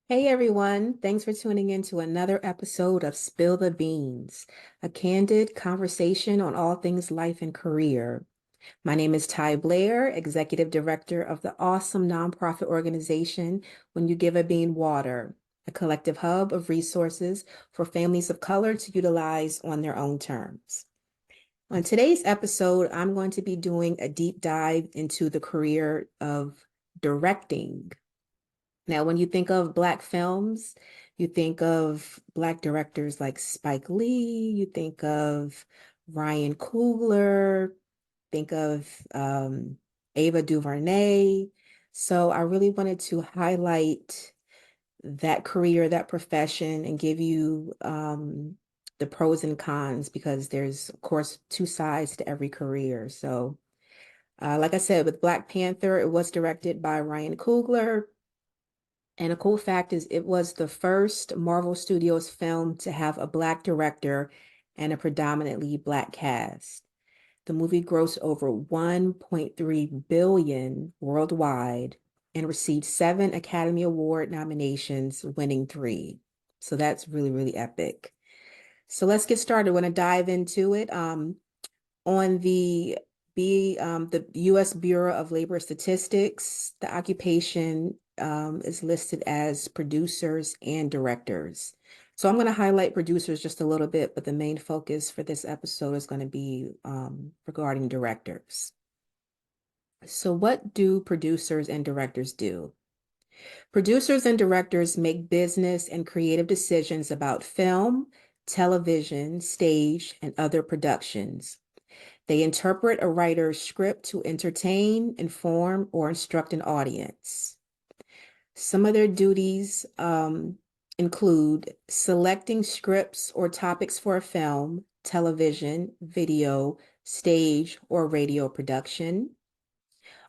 Hey everyone, thanks for tuning in to another episode of Spill the Beans, a candid conversation on all things life and career. My name is Ty Blair, Executive Director of the awesome nonprofit organization When You Give a Bean Water, a collective hub of resources for families of color to utilize on their own terms. On today's episode, I'm going to be doing a deep dive into the career of directing. Now, when you think of Black films, you think of Black directors like Spike Lee, you think of Ryan Coogler, think of Ava DuVernay. So I really wanted to highlight that career, that profession, and give you the pros and cons because there's, of course, two sides to every career. So, like I said, with Black Panther, it was directed by Ryan Coogler. And a cool fact is it was the first Marvel Studios film to have a Black director and a predominantly Black cast. The movie grossed over 1.3 billion worldwide and received 7 Academy Award nominations, winning 3. So that's really, really epic. So let's get started. We're going to dive into it. On the U.S. Bureau of Labor Statistics, the occupation is listed as producers and directors. So I'm going to highlight producers just a little bit, but the main focus for this episode is going to be regarding directors. So what do producers and directors do? Producers and directors make business and creative decisions about film, television, stage, and other productions. They interpret a writer's script to entertain, inform, or instruct an audience. Some of their duties include selecting scripts or topics for a film, television, video, stage, or radio production,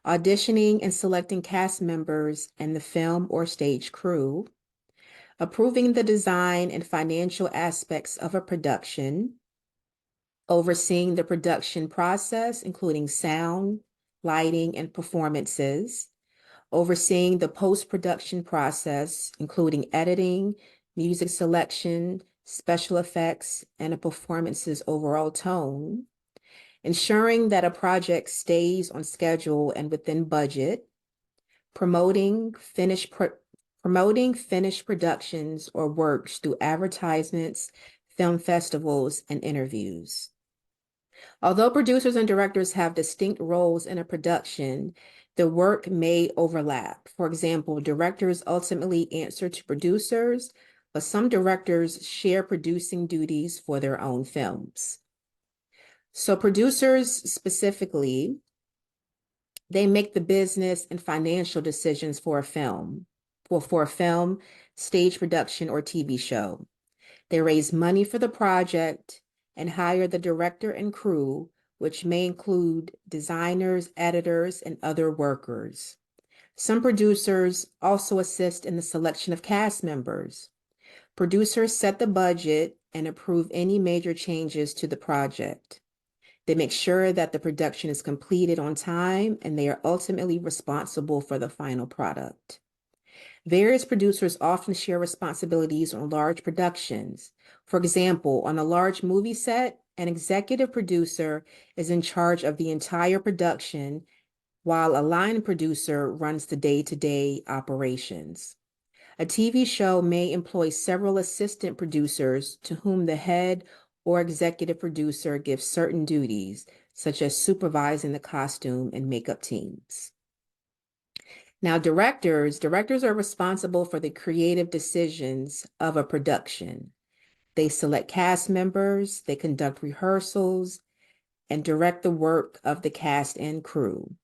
auditioning and selecting cast members and the film or stage crew, approving the design and financial aspects of a production, overseeing the production process, including sound, lighting, and performances, overseeing the post-production process, including editing, music selection, special effects, and a performance's overall tone, ensuring that a project stays on schedule and within budget, promoting finished productions or works through advertisements, film festivals, and interviews. Although producers and directors have distinct roles in a production, the work may overlap. For example, directors ultimately answer to producers, but some directors share producing duties for their own films. So producers specifically, they make the business and financial decisions for a film, for a film, stage production, or TV show. They raise money for the project and hire the director and crew, which may include designers, editors, and other workers. Some producers also assist in the selection of cast members. Producers set the budget and approve any major changes to the project. They make sure that the production is completed on time, and they are ultimately responsible for the final product. Various producers often share responsibilities on large productions. For example, on a large movie set, an executive producer is in charge of the entire production, while a line producer runs the day-to-day operations. A TV show may employ several assistant producers to whom the head or executive producer gives certain duties, such as supervising the costume and makeup teams. Now, directors are responsible for the creative decisions of a production. They select cast members, they conduct rehearsals, and direct the work of the cast and crew.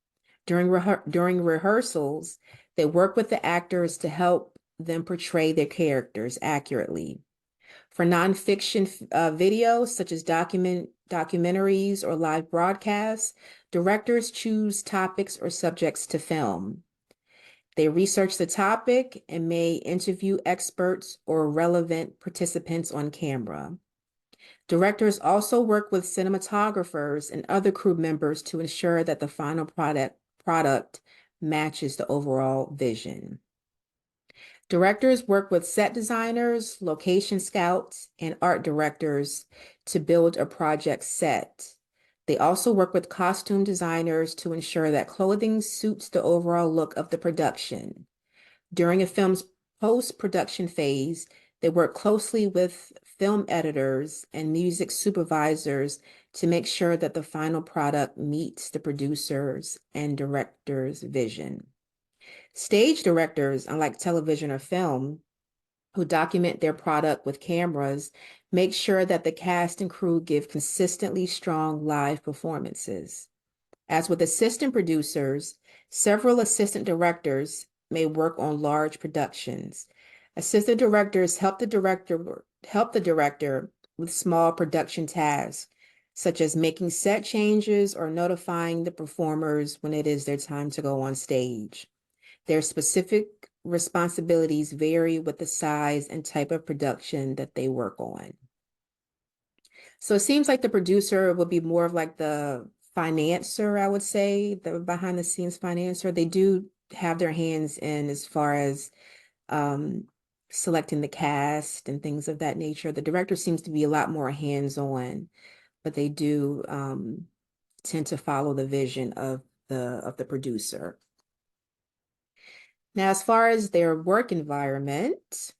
During rehearsals, they work with the actors to help them portray their characters accurately. For nonfiction videos, such as documentaries or live broadcasts, directors choose topics or subjects to film. They research the topic and may interview experts or relevant participants on camera. Directors also work with cinematographers and other crew members to ensure that the final product matches the overall vision. Directors work with set designers, location scouts, and art directors to build a project set. They also work with costume designers to ensure that clothing suits the overall look of the production. During a film's post-production phase, they work closely with film editors and music supervisors to make sure that the final product meets the producer's and director's vision. Stage directors, unlike television or film, who document their product with cameras, make sure that the cast and crew give consistently strong live performances. As with assistant producers, several assistant directors may work on large productions. Assistant directors help the director with small production tasks, such as making set changes or notifying the performers when it is their time to go on stage. Their specific responsibilities vary with the size and type of production that they work on. So it seems like the producer would be more of like the financer, I would say, the behind the scenes financer. They do have their hands in as far as um, selecting the cast and things of that nature. The director seems to be a lot more hands-on, but they do tend to follow the vision of the producer. Now, as far as their work environment,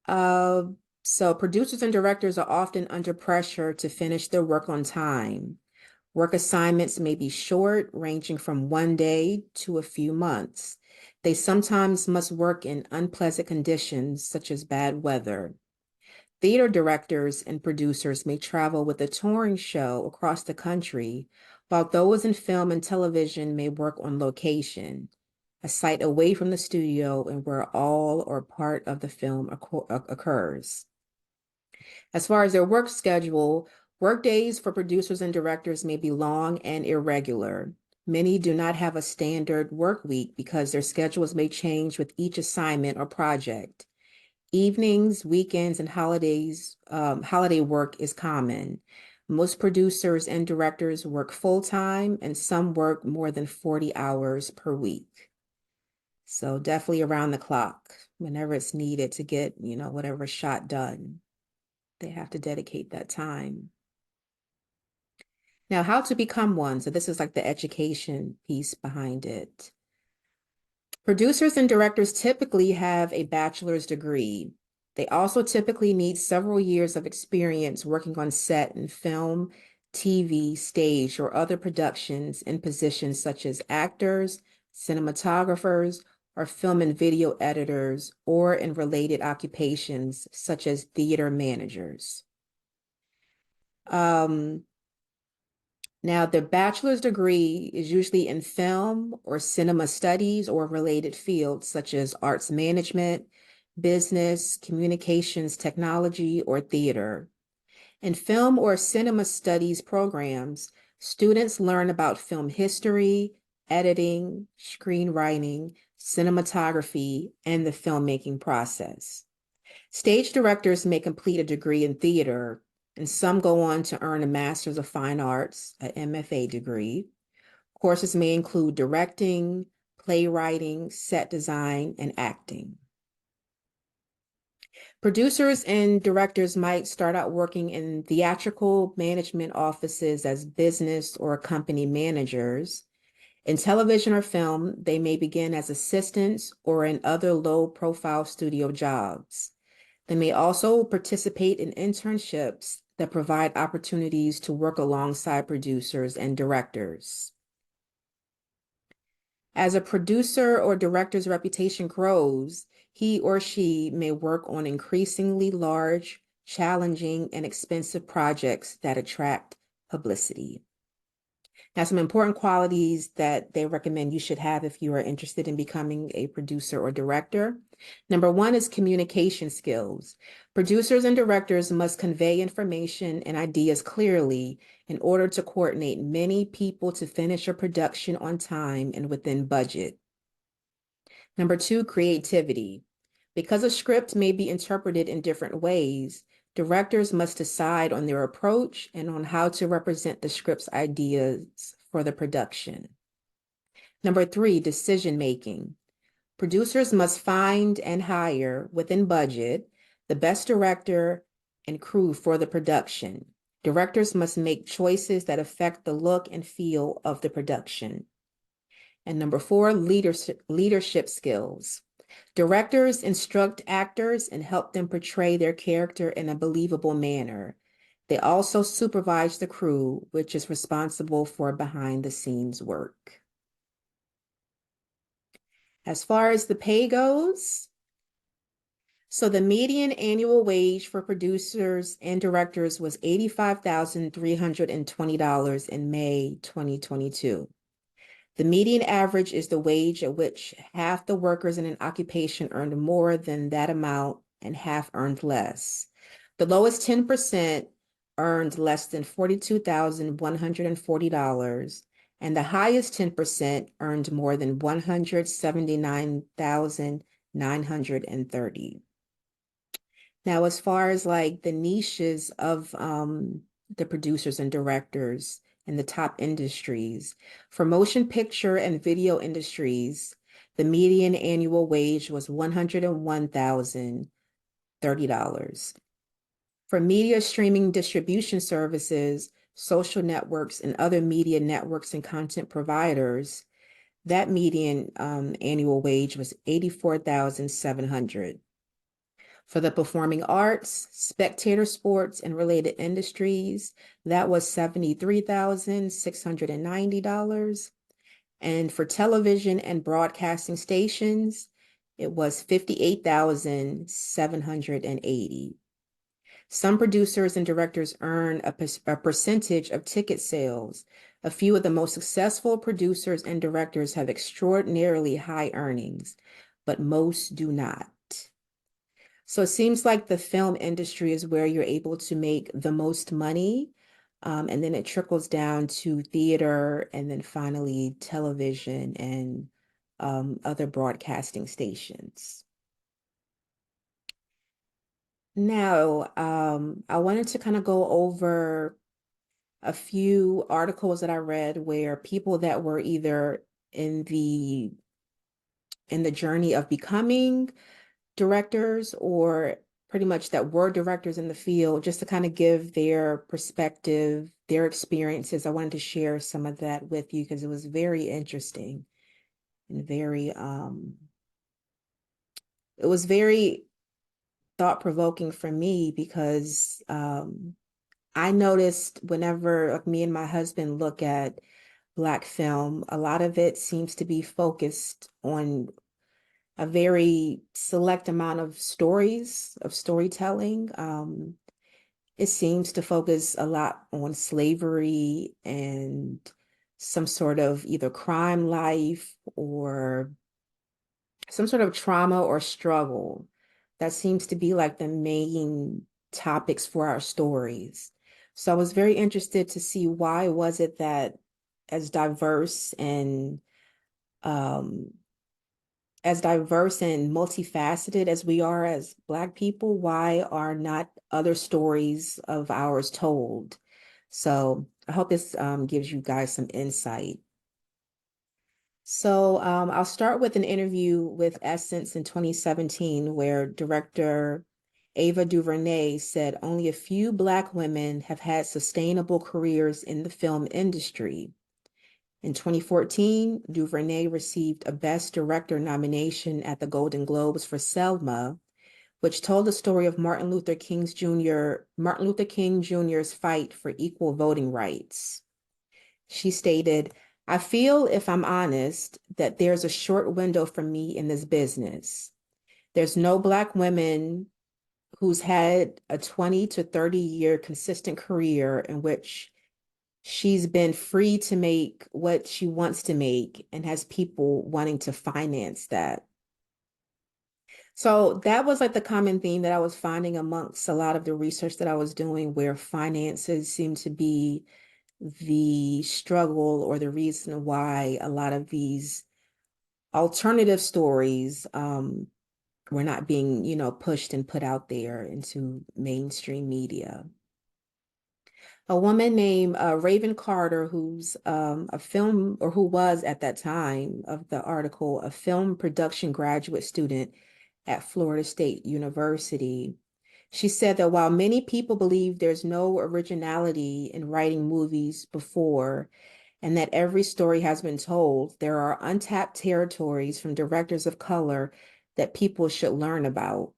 uh, so producers and directors are often under pressure to finish their work on time. Work assignments may be short, ranging from one day to a few months. They sometimes must work in unpleasant conditions, such as bad weather. Theater directors and producers may travel with a touring show across the country, while those in film and television may work on location, a site away from the studio and where all or part of the film occurs. As far as their work schedule, work days for producers and directors may be long and irregular. Many do not have a standard work week because their schedules may change with each assignment or project. Evenings, weekends, and holiday work is common. Most producers and directors work full-time, and some work more than 40 hours per week. So definitely around the clock, whenever it's needed to get, whatever shot done, they have to dedicate that time. Now, how to become one. So this is like the education piece behind it. Producers and directors typically have a bachelor's degree. They also typically need several years of experience working on set in film, TV, stage, or other productions in positions such as actors, cinematographers, or film and video editors, or in related occupations such as theater managers. Now, the bachelor's degree is usually in film or cinema studies or related fields such as arts management, business, communications, technology, or theater. In film or cinema studies programs, students learn about film history, editing, screenwriting, cinematography, and the filmmaking process. Stage directors may complete a degree in theater, and some go on to earn a Master's of Fine Arts, an MFA degree. Courses may include directing, playwriting, set design, and acting. Producers and directors might start out working in theatrical management offices as business or company managers. In television or film, they may begin as assistants or in other low-profile studio jobs. They may also participate in internships that provide opportunities to work alongside producers and directors. As a producer or director's reputation grows, he or she may work on increasingly large, challenging, and expensive projects that attract publicity. Now, some important qualities that they recommend you should have if you are interested in becoming a producer or director. Number one is communication skills. Producers and directors must convey information and ideas clearly in order to coordinate many people to finish a production on time and within budget. Number two, creativity. Because a script may be interpreted in different ways, directors must decide on their approach and on how to represent the script's ideas for the production. Number three, decision-making. Producers must find and hire within budget the best director and crew for the production. Directors must make choices that affect the look and feel of the production. And number four, leadership skills. Directors instruct actors and help them portray their character in a believable manner. They also supervise the crew, which is responsible for behind the scenes work. As far as the pay goes, so the median annual wage for producers and directors was $85,320 in May 2022. The median average is the wage at which half the workers in an occupation earned more than that amount and half earned less. The lowest 10% earned less than $42,140, and the highest 10% earned more than $179,930. Now, as far as like the niches of the producers and directors in the top industries, for motion picture and video industries, the median annual wage was $101,030. For media streaming distribution services, social networks, and other media networks and content providers, that median annual wage was $84,700. For the performing arts, spectator sports, and related industries, that was $73,690. And for television and broadcasting stations, it was $58,780. Some producers and directors earn a percentage of ticket sales. A few of the most successful producers and directors have extraordinarily high earnings, but most do not. So it seems like the film industry is where you're able to make the most money, and then it trickles down to theater and then finally television and other broadcasting stations. Now, I wanted to kind of go over a few articles that I read where people that were either in the journey of becoming directors or pretty much that were directors in the field, just to kind of give their perspective, their experiences. I wanted to share some of that with you because it was very interesting and it was very thought-provoking for me because I noticed whenever like, me and my husband look at Black film, a lot of it seems to be focused on a very select amount of stories, of storytelling. It seems to focus a lot on slavery and some sort of either crime life or some sort of trauma or struggle. That seems to be like the main topics for our stories. So I was very interested to see why was it that as diverse and um, multifaceted as we are as Black people, why are not other stories of ours told? So I hope this gives you guys some insight. So I'll start with an interview with Essence in 2017, where director Ava DuVernay said only a few Black women have had sustainable careers in the film industry. In 2014, DuVernay received a Best Director nomination at the Golden Globes for Selma, which told the story of Martin Luther King Jr.'s fight for equal voting rights. She stated, "I feel, if I'm honest, that there's a short window for me in this business. There's no Black women who's had a 20 to 30 year consistent career in which she's been free to make what she wants to make and has people wanting to finance that." So that was like the common theme that I was finding amongst a lot of the research that I was doing, where finances seem to be the struggle or the reason why a lot of these alternative stories were not being, pushed and put out there into mainstream media. A woman named Raven Carter, who's a film, or who was at that time of the article, a film production graduate student at Florida State University. She said that while many people believe there's no originality in writing movies before, and that every story has been told, there are untapped territories from directors of color that people should learn about.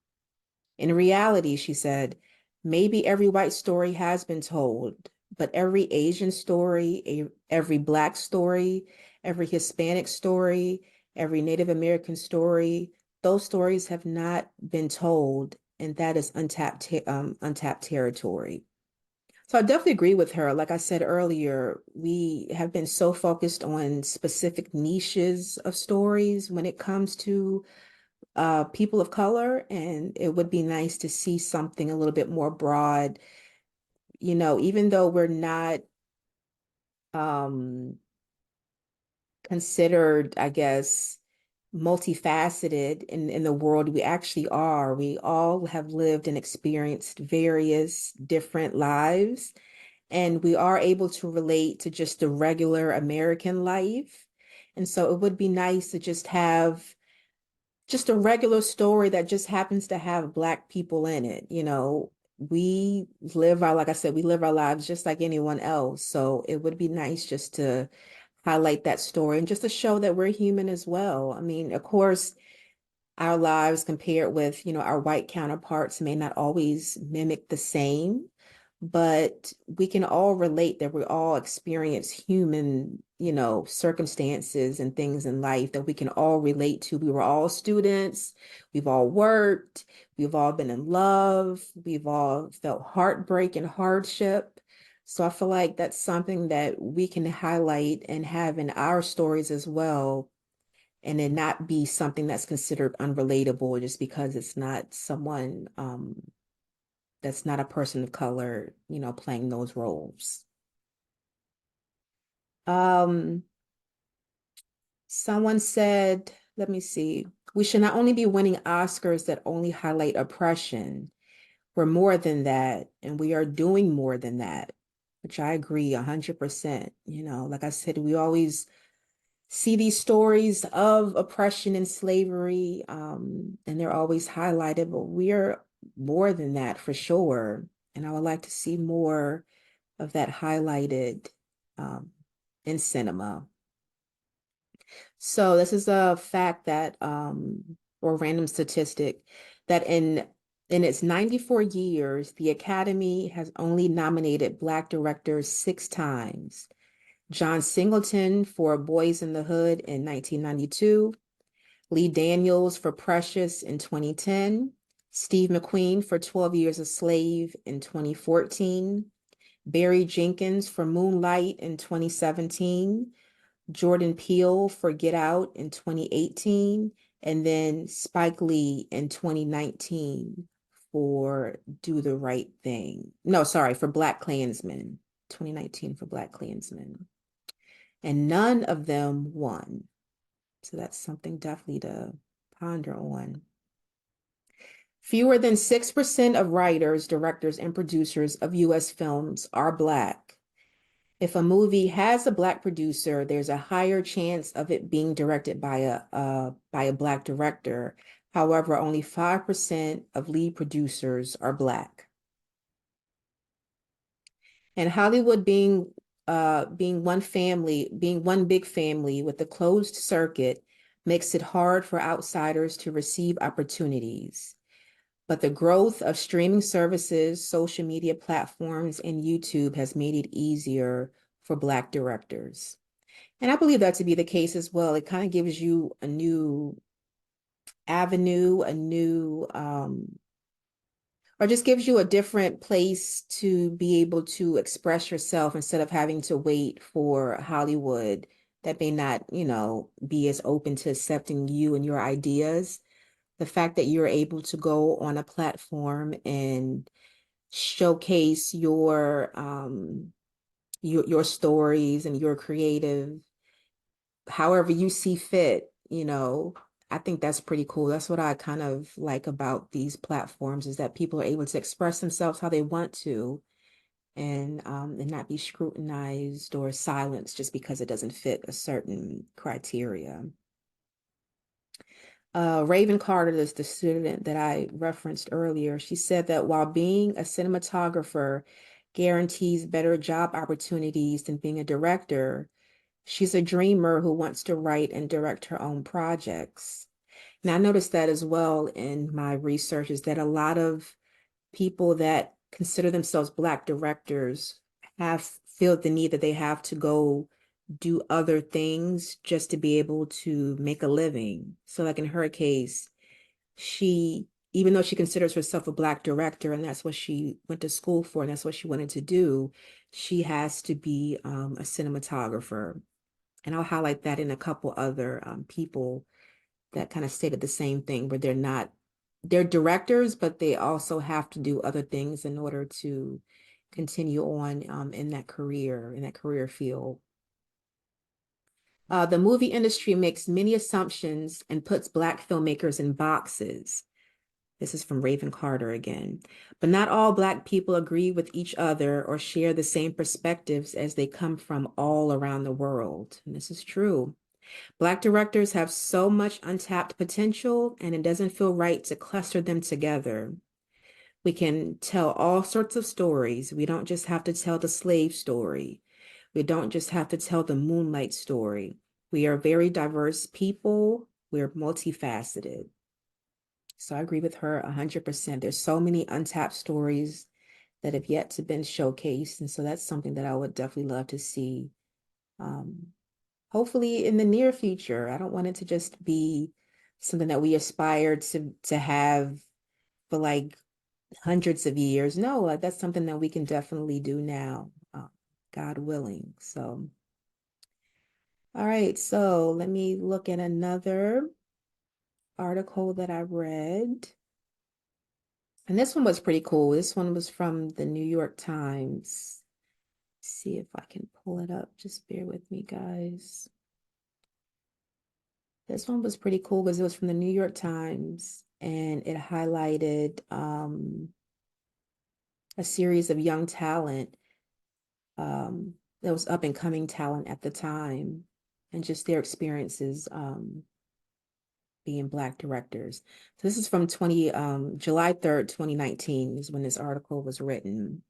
In reality, she said, maybe every white story has been told, but every Asian story, every Black story, every Hispanic story, every Native American story, those stories have not been told, and that is untapped territory. So I definitely agree with her. Like I said earlier, we have been so focused on specific niches of stories when it comes to people of color, and it would be nice to see something a little bit more broad, even though we're not um, considered, I guess, multifaceted in the world. We actually are. We all have lived and experienced various different lives, and we are able to relate to just the regular American life. And so it would be nice to just have just a regular story that just happens to have Black people in it. We live our, like I said, we live our lives just like anyone else. So it would be nice just to highlight that story and just to show that we're human as well. I mean, of course, our lives compared with, our white counterparts may not always mimic the same, but we can all relate that we all experience human, circumstances and things in life that we can all relate to. We were all students, we've all worked, we've all been in love, we've all felt heartbreak and hardship. So I feel like that's something that we can highlight and have in our stories as well, and it not be something that's considered unrelatable just because it's not someone that's not a person of color, playing those roles. Um, Someone said, let me see, we should not only be winning Oscars that only highlight oppression. We're more than that, and we are doing more than that, which I agree 100%. Like I said, we always see these stories of oppression and slavery, and they're always highlighted, but we're more than that for sure. And I would like to see more of that highlighted um, in cinema. So this is a fact that, or random statistic, that in its 94 years, the Academy has only nominated Black directors 6 times. John Singleton for Boys in the Hood in 1992, Lee Daniels for Precious in 2010, Steve McQueen for 12 Years a Slave in 2014, Barry Jenkins for Moonlight in 2017, Jordan Peele for Get Out in 2018, and then Spike Lee in 2019 for Do the Right Thing. No, sorry, for Black Klansman, 2019 for Black Klansman. And none of them won. So that's something definitely to ponder on. Fewer than 6% of writers, directors, and producers of US films are Black. If a movie has a Black producer, there's a higher chance of it being directed by a Black director. However, only 5% of lead producers are Black. And Hollywood being one big family with a closed circuit makes it hard for outsiders to receive opportunities. But the growth of streaming services, social media platforms, and YouTube has made it easier for Black directors. And I believe that to be the case as well. It kind of gives you a new avenue, or just gives you a different place to be able to express yourself instead of having to wait for Hollywood that may not, be as open to accepting you and your ideas. The fact that you're able to go on a platform and showcase your stories and your creative however you see fit, I think that's pretty cool. That's what I kind of like about these platforms, is that people are able to express themselves how they want to. and not be scrutinized or silenced just because it doesn't fit a certain criteria. Raven Carter is the student that I referenced earlier. She said that while being a cinematographer guarantees better job opportunities than being a director, she's a dreamer who wants to write and direct her own projects. And I noticed that as well in my research, is that a lot of people that consider themselves Black directors have feel the need that they have to go do other things just to be able to make a living. So like in her case, she, even though she considers herself a Black director and that's what she went to school for and that's what she wanted to do, she has to be a cinematographer. And I'll highlight that in a couple other people that kind of stated the same thing, where they're directors, but they also have to do other things in order to continue on in that career field. The movie industry makes many assumptions and puts Black filmmakers in boxes. This is from Raven Carter again. But not all Black people agree with each other or share the same perspectives as they come from all around the world. And this is true. Black directors have so much untapped potential, and it doesn't feel right to cluster them together. We can tell all sorts of stories. We don't just have to tell the slave story. We don't just have to tell the moonlight story. We are very diverse people. We're multifaceted. So I agree with her 100%. There's so many untapped stories that have yet to been showcased. And so that's something that I would definitely love to see. Hopefully in the near future. I don't want it to just be something that we aspire to have for like hundreds of years. No, like that's something that we can definitely do now, God willing. So, all right. So let me look at another article that I read. And this one was pretty cool. This one was from the New York Times. Let's see if I can pull it up. Just bear with me, guys. This one was pretty cool because it was from the New York Times and it highlighted a series of young talent that was up and coming talent at the time and just their experiences being Black directors. So this is from July 3rd, 2019 is when this article was written.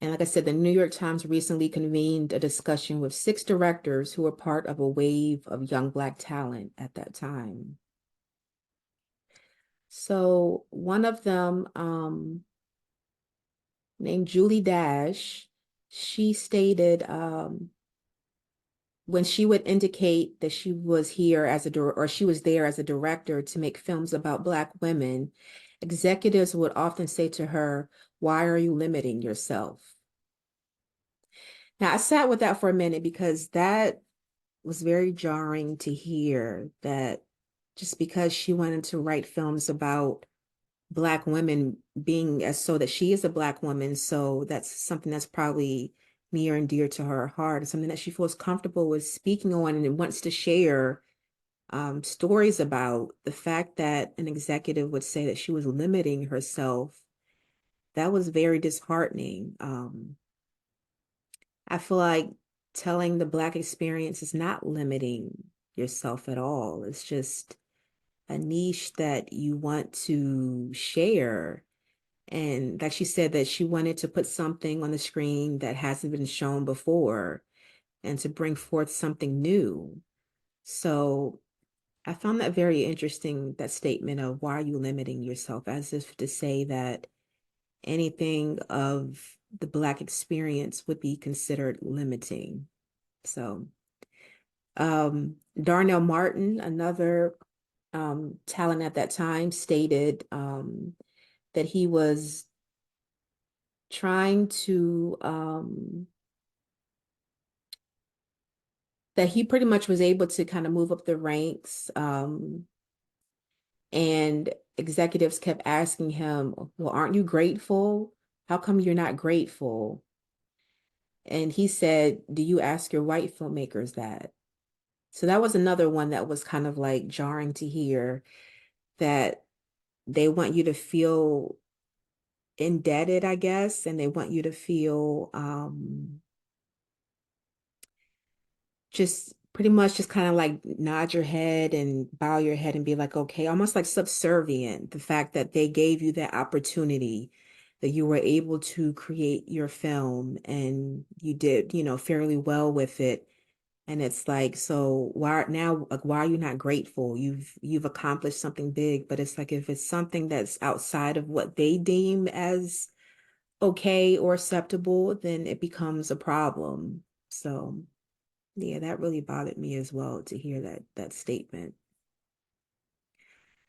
And like I said, the New York Times recently convened a discussion with 6 directors who were part of a wave of young Black talent at that time. So one of them, named Julie Dash, she stated when she would indicate that she was here as or she was there as a director to make films about Black women, executives would often say to her, "Why are you limiting yourself?" Now, I sat with that for a minute because that was very jarring to hear, that just because she wanted to write films about Black women being as so that she is a Black woman, so that's something that's probably near and dear to her heart, something that she feels comfortable with speaking on and wants to share stories about. The fact that an executive would say that she was limiting herself, that was very disheartening. I feel like telling the Black experience is not limiting yourself at all. It's just a niche that you want to share. And like she said, that she wanted to put something on the screen that hasn't been shown before and to bring forth something new. So I found that very interesting, that statement of why are you limiting yourself, as if to say that anything of the Black experience would be considered limiting. So Darnell Martin, another talent at that time, stated that he was trying to that he pretty much was able to kind of move up the ranks, and executives kept asking him, well, aren't you grateful? How come you're not grateful? And he said, do you ask your white filmmakers that? So that was another one that was kind of like jarring to hear, that they want you to feel indebted, I guess, and they want you to feel just pretty much just kind of like nod your head and bow your head and be like, okay, almost like subservient. The fact that they gave you that opportunity, that you were able to create your film and you did, fairly well with it. And it's like, so why now, like, why are you not grateful? You've accomplished something big, but it's like if it's something that's outside of what they deem as okay or acceptable, then it becomes a problem. So yeah, that really bothered me as well to hear that statement.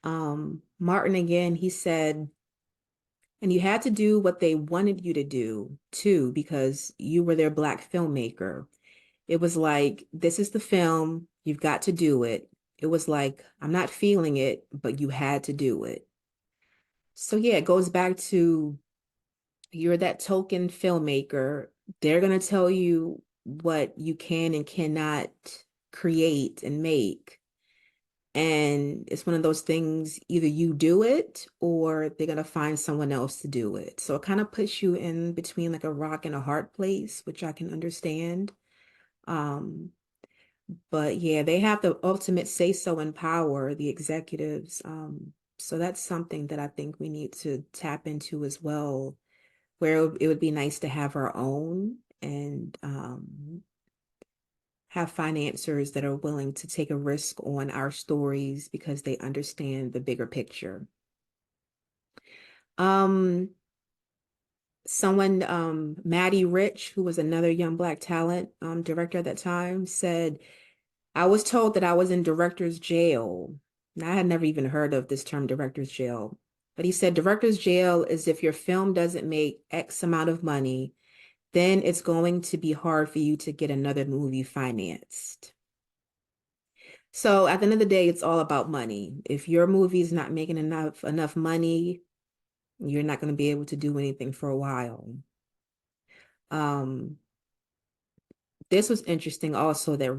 Martin again, he said, and you had to do what they wanted you to do too, because you were their black filmmaker. It was like, this is the film, you've got to do it. It was like, I'm not feeling it, but you had to do it. So yeah, it goes back to you're that token filmmaker. They're going to tell you what you can and cannot create and make. And it's one of those things, either you do it or they're going to find someone else to do it. So it kind of puts you in between like a rock and a hard place, which I can understand. Um, but yeah, they have the ultimate say so and power, the executives. So that's something that I think we need to tap into as well, where it would be nice to have our own and have financiers that are willing to take a risk on our stories because they understand the bigger picture. Um, Maddie Rich, who was another young black talent director at that time, said, I was told that I was in director's jail. And I had never even heard of this term, director's jail. But he said, director's jail is if your film doesn't make X amount of money, then it's going to be hard for you to get another movie financed. So at the end of the day, it's all about money. If your movie is not making enough money, you're not going to be able to do anything for a while. Um, this was interesting also that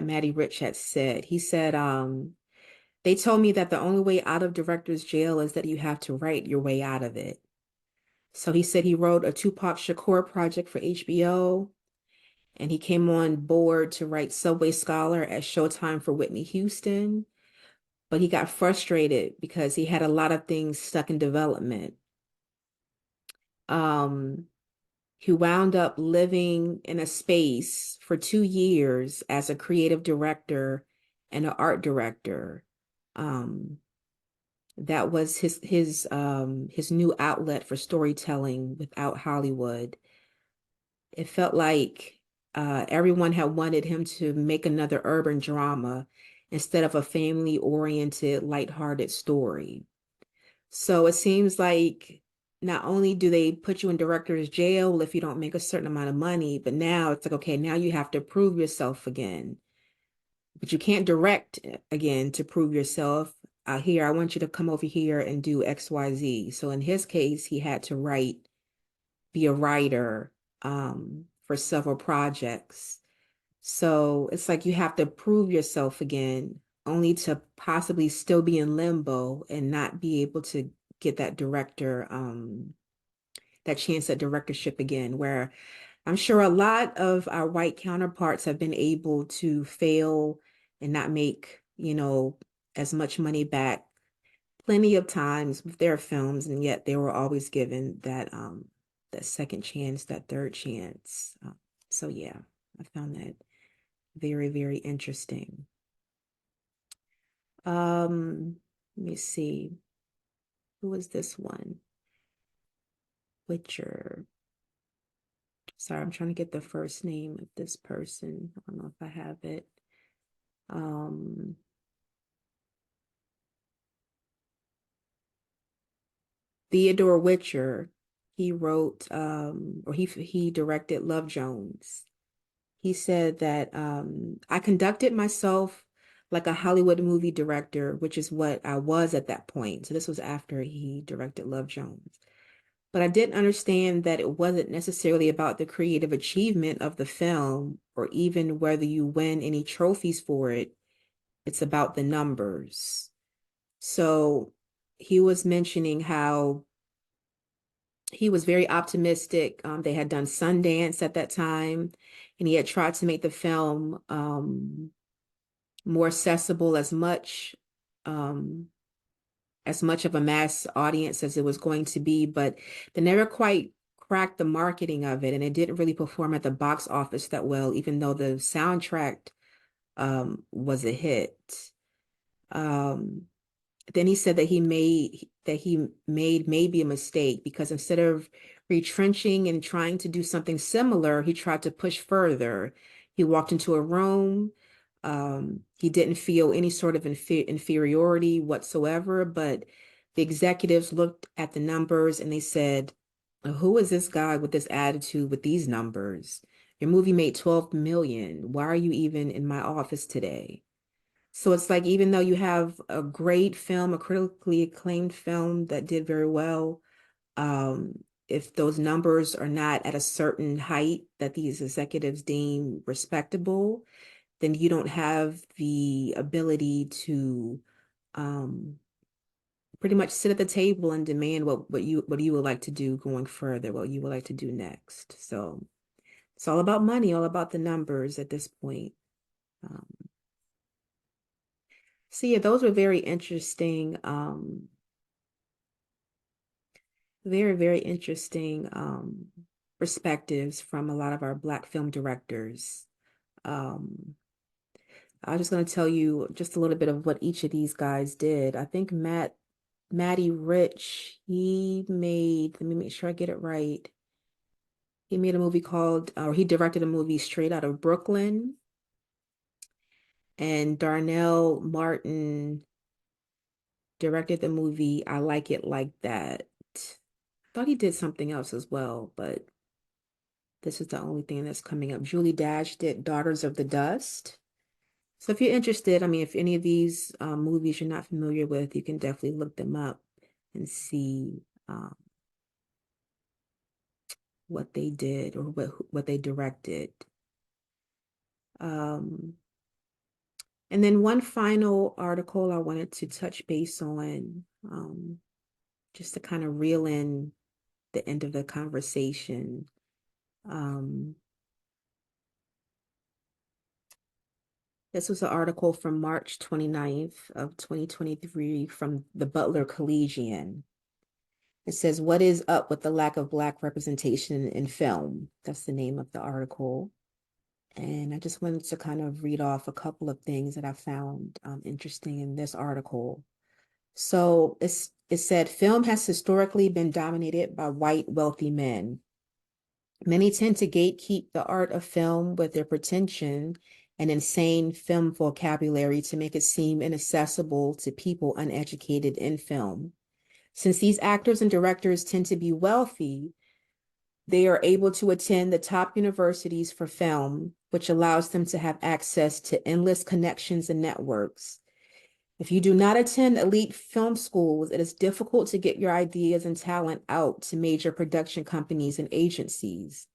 Matty Rich had said. He said, they told me that the only way out of director's jail is that you have to write your way out of it. So he said he wrote a Tupac Shakur project for HBO, and he came on board to write Subway Scholar at Showtime for Whitney Houston, but he got frustrated because he had a lot of things stuck in development. Um, he wound up living in a space for 2 years as a creative director and an art director. Um, that was his new outlet for storytelling without Hollywood. It felt like everyone had wanted him to make another urban drama instead of a family-oriented, lighthearted story. So it seems like not only do they put you in director's jail if you don't make a certain amount of money, but now it's like, okay, now you have to prove yourself again. But you can't direct again to prove yourself. Here, I want you to come over here and do XYZ. So in his case, he had to be a writer for several projects. So it's like you have to prove yourself again, only to possibly still be in limbo and not be able to get that chance at directorship again, where I'm sure a lot of our white counterparts have been able to fail and not make, as much money back plenty of times with their films, and yet they were always given that second chance, that third chance. So yeah, I found that very, very interesting. Let me see. Who was this one? Witcher. Sorry, I'm trying to get the first name of this person. I don't know if I have it. Um, Theodore Witcher. He wrote or he directed Love Jones. He said that I conducted myself like a Hollywood movie director, which is what I was at that point. So this was after he directed Love Jones. But I didn't understand that it wasn't necessarily about the creative achievement of the film or even whether you win any trophies for it. It's about the numbers. So he was mentioning how he was very optimistic. They had done Sundance at that time, and he had tried to make the film more accessible, um, as much of a mass audience as it was going to be, but they never quite cracked the marketing of it, and it didn't really perform at the box office that well, even though the soundtrack was a hit. Um, then he said that he made maybe a mistake because instead of retrenching and trying to do something similar, he tried to push further. He walked into a room. He didn't feel any sort of inferiority whatsoever, but the executives looked at the numbers and they said, "Who is this guy with this attitude, with these numbers? Your movie made 12 million. Why are you even in my office today?" So it's like, even though you have a great film, a critically acclaimed film that did very well, if those numbers are not at a certain height that these executives deem respectable, then you don't have the ability to um, pretty much sit at the table and demand what you would like to do going further, what you would like to do next. So it's all about money, all about the numbers at this point. Um, so yeah, those were very interesting, very, very interesting perspectives from a lot of our Black film directors. Um, I'm just going to tell you just a little bit of what each of these guys did. I think Matty Rich, let me make sure I get it right. He made a movie or he directed a movie Straight Out of Brooklyn. And Darnell Martin directed the movie I Like It Like That. Thought he did something else as well, but this is the only thing that's coming up. Julie Dash did Daughters of the Dust. So if you're interested, I mean, if any of these movies you're not familiar with, you can definitely look them up and see what they did or what they directed. Um, and then one final article I wanted to touch base on, just to kind of reel in the end of the conversation. Um, This was an article from March 29th of 2023 from the Butler Collegian. It says, "What is up with the lack of Black representation in film?" That's the name of the article. And I just wanted to kind of read off a couple of things that I found interesting in this article. So it said, film has historically been dominated by white wealthy men. Many tend to gatekeep the art of film with their pretension and insane film vocabulary to make it seem inaccessible to people uneducated in film. Since these actors and directors tend to be wealthy, they are able to attend the top universities for film, which allows them to have access to endless connections and networks. If you do not attend elite film schools, it is difficult to get your ideas and talent out to major production companies and agencies.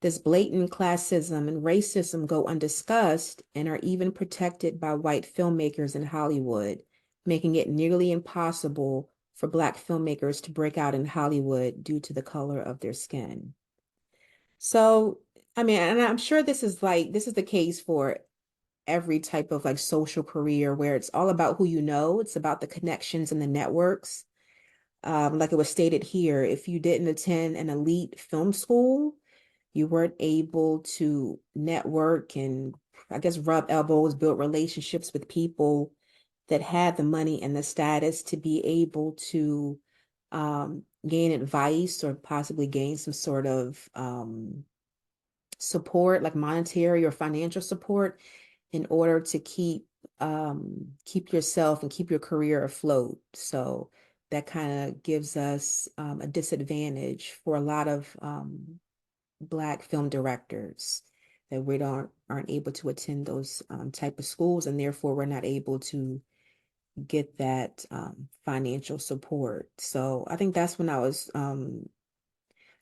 This blatant classism and racism go undiscussed and are even protected by white filmmakers in Hollywood, making it nearly impossible for Black filmmakers to break out in Hollywood due to the color of their skin. So, I mean, and I'm sure this is the case for every type of like social career where it's all about who you know, it's about the connections and the networks. Like it was stated here, if you didn't attend an elite film school, you weren't able to network and, I guess, rub elbows, build relationships with people that had the money and the status to be able to gain advice or possibly gain some sort of support, like monetary or financial support, in order to keep yourself and keep your career afloat. So that kind of gives us a disadvantage for a lot of Black film directors, that we aren't able to attend those type of schools, and therefore we're not able to get that financial support. So I think that's when I was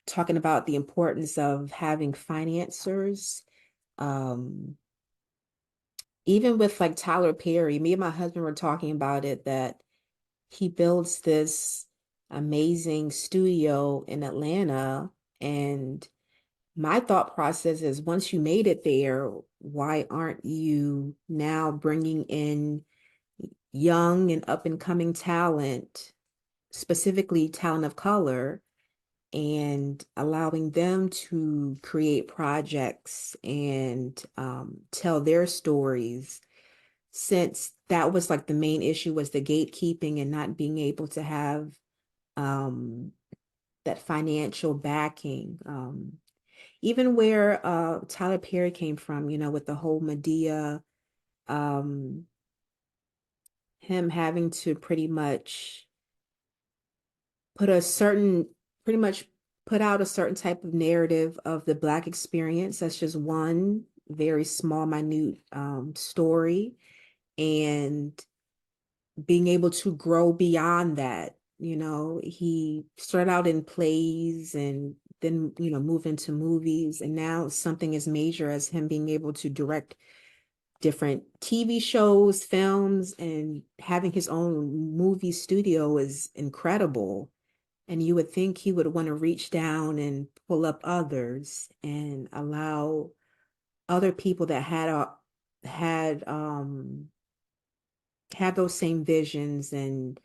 talking about the importance of having financiers. Um, Even with like Tyler Perry, me and my husband were talking about it, that he builds this amazing studio in Atlanta. And my thought process is once you made it there, why aren't you now bringing in young and up and coming talent, specifically talent of color, and allowing them to create projects and tell their stories, since that was like the main issue was the gatekeeping and not being able to have um, that financial backing. Even where Tyler Perry came from, with the whole Medea, um, him having to put a certain, pretty much put out a certain type of narrative of the Black experience. That's just one very small, minute story. And being able to grow beyond that. He started out in plays and then, move into movies. And now something as major as him being able to direct different TV shows, films, and having his own movie studio is incredible. And you would think he would want to reach down and pull up others and allow other people that had those same visions and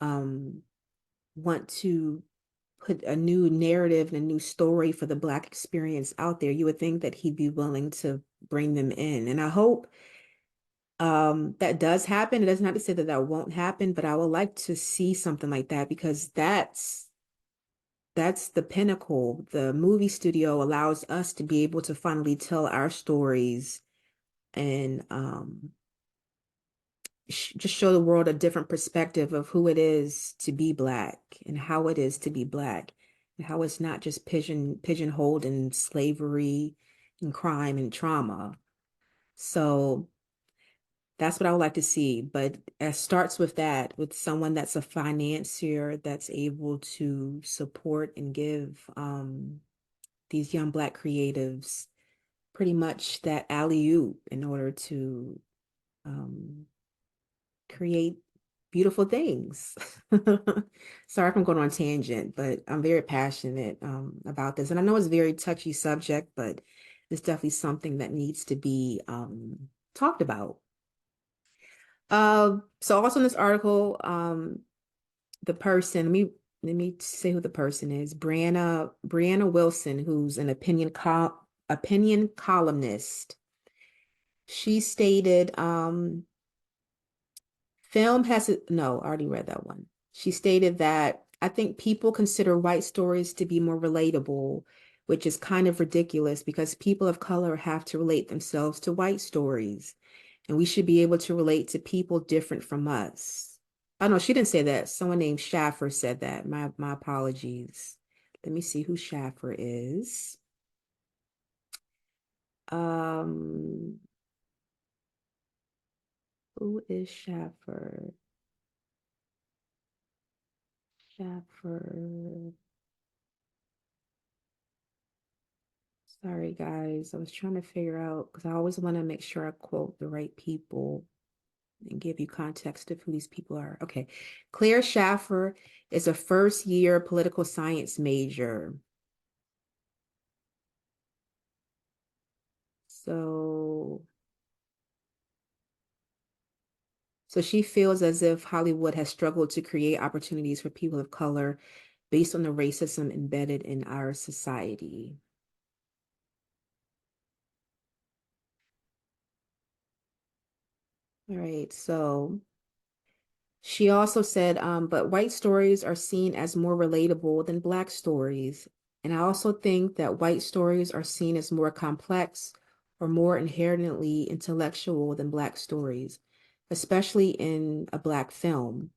um, want to put a new narrative and a new story for the Black experience out there. You would think that he'd be willing to bring them in. And I hope that does happen. It does not to say that that won't happen, but I would like to see something like that because that's the pinnacle. The movie studio allows us to be able to finally tell our stories and just show the world a different perspective of who it is to be Black and how it is to be Black and how it's not just pigeonholed in slavery and crime and trauma. So that's what I would like to see. But it starts with that, with someone that's a financier that's able to support and give these young Black creatives pretty much that alley-oop in order to um, create beautiful things. Sorry if I'm going on a tangent, but I'm very passionate about this. And I know it's a very touchy subject, but it's definitely something that needs to be talked about. So also in this article, the person, let me say who the person is, Brianna Wilson, who's an opinion columnist. She stated, film has it. No, I already read that one. She stated that I think people consider white stories to be more relatable, which is kind of ridiculous because people of color have to relate themselves to white stories, and we should be able to relate to people different from us. Oh no, she didn't say that. Someone named Schaffer said that. My apologies. Let me see who Schaffer is. Um, who is Schaffer? Schaffer. Sorry, guys. I was trying to figure out because I always want to make sure I quote the right people and give you context of who these people are. Okay. Claire Schaffer is a first-year political science major. So, so she feels as if Hollywood has struggled to create opportunities for people of color based on the racism embedded in our society. All right, so she also said, but white stories are seen as more relatable than Black stories. And I also think that white stories are seen as more complex or more inherently intellectual than Black stories, especially in a Black film.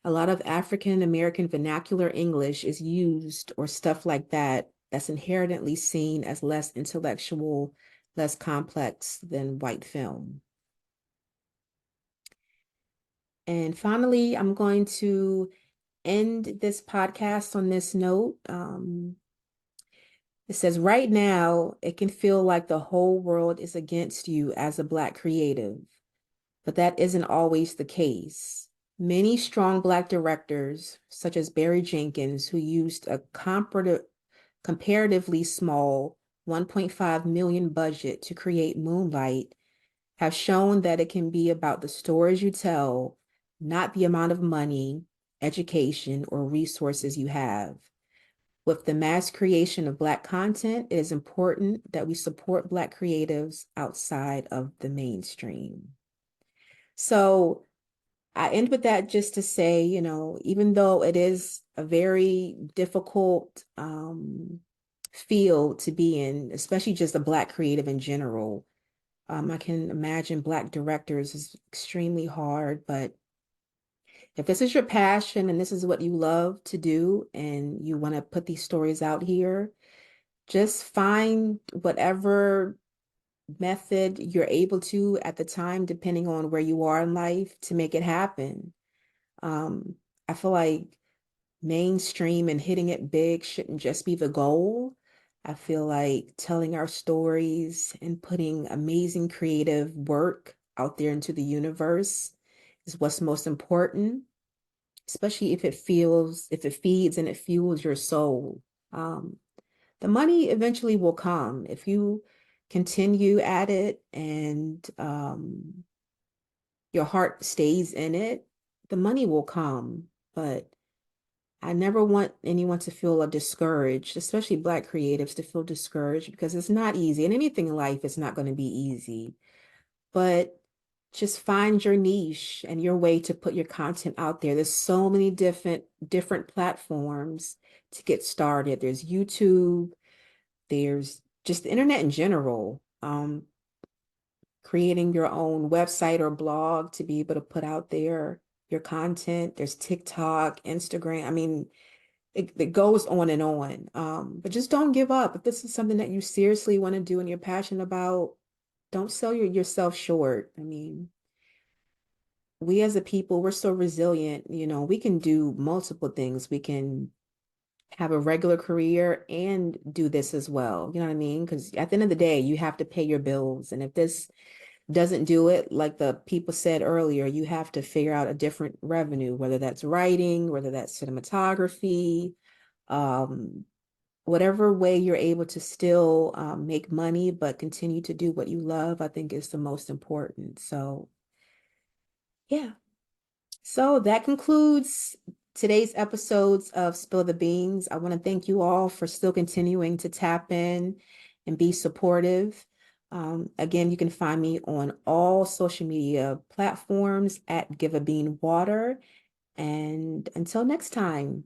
A lot of African American vernacular English is used or stuff like that that's inherently seen as less intellectual, less complex than white film. And finally, I'm going to end this podcast on this note. It says, right now, it can feel like the whole world is against you as a Black creative, but that isn't always the case. Many strong Black directors, such as Barry Jenkins, who used a comparatively small 1.5 million budget to create Moonlight, have shown that it can be about the stories you tell, not the amount of money, education, or resources you have. With the mass creation of Black content, it is important that we support Black creatives outside of the mainstream. So I end with that just to say, even though it is a very difficult field to be in, especially just a Black creative in general, I can imagine Black directors is extremely hard, but if this is your passion and this is what you love to do and you want to put these stories out here, just find whatever method you're able to at the time, depending on where you are in life, to make it happen. I feel like mainstream and hitting it big shouldn't just be the goal. I feel like telling our stories and putting amazing creative work out there into the universe is what's most important, especially if it feeds and it fuels your soul. Um, the money eventually will come if you continue at it and your heart stays in it, the money will come. But I never want anyone to feel discouraged, especially Black creatives to feel discouraged because it's not easy. And anything in life is not going to be easy. But just find your niche and your way to put your content out there. There's so many different platforms to get started. There's YouTube, there's just the internet in general. Creating your own website or blog to be able to put out there your content. There's TikTok, Instagram. I mean, it goes on and on. But just don't give up. If this is something that you seriously want to do and you're passionate about, don't sell yourself short. I mean, we as a people, we're so resilient. We can do multiple things. We can have a regular career and do this as well. You know what I mean? Because at the end of the day, you have to pay your bills. And if this doesn't do it, like the people said earlier, you have to figure out a different revenue, whether that's writing, whether that's cinematography, um, whatever way you're able to still make money, but continue to do what you love, I think is the most important. So, yeah. So that concludes today's episodes of Spill the Beans. I want to thank you all for still continuing to tap in and be supportive. Again, you can find me on all social media platforms at Give a Bean Water. And until next time.